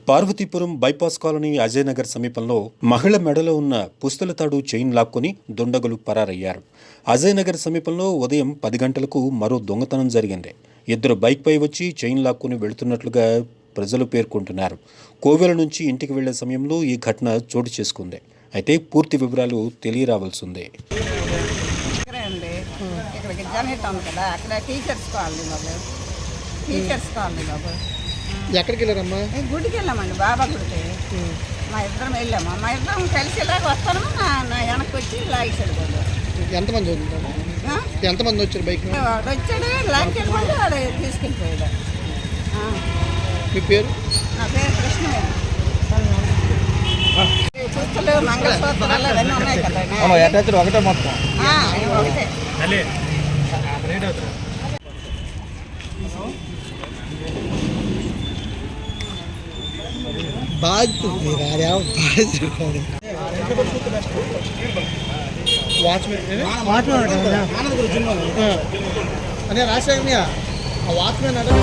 Parvathipuram bypass colony Ajay Nagar సమీపంలో మహిళ మెడలో ఉన్న పుస్తల తాడు చైన్ లాక్కొని దుండగులు పరారయ్యారు. అజయ్ నగర్ సమీపంలో ఉదయం 10 గంటలకు మరో దొంగతనం జరిగింది. ఇద్దరు బైక్పై వచ్చి చైన్ లాక్కొని వెళుతున్నట్లుగా ప్రజలు పేర్కొంటున్నారు. కోవెల నుంచి ఇంటికి వెళ్లే సమయంలో ఈ ఘటన చోటు చేసుకుంది. అయితే పూర్తి వివరాలు తెలియరావాల్సిందే. ఎక్కడికి వెళ్ళారమ్మా? గుడికి వెళ్ళామండి, బాబా గుడికి. మా ఇద్దరం వెళ్ళాము. మా ఇద్దరం కలిసి ఇలాగ వస్తాను, నా వెనక్కి వచ్చి లాగేసాడు. ఎంతమంది వచ్చారు బైక్? వాడు వచ్చాడు, లాంటి వెళ్ళిపోతే వాడు తీసుకెళ్ళిపోయాడు. మీ పేరు? నా పేరు కృష్ణవేణి. పుస్తలు, మంగళసూత్రాలు అవన్నీ ఉన్నాయి కదా. ఒకటే మొత్తం ఒకటే. వాచ్మెన్ అదే రాజశేఖర్ వాచ్మెన్ అదే.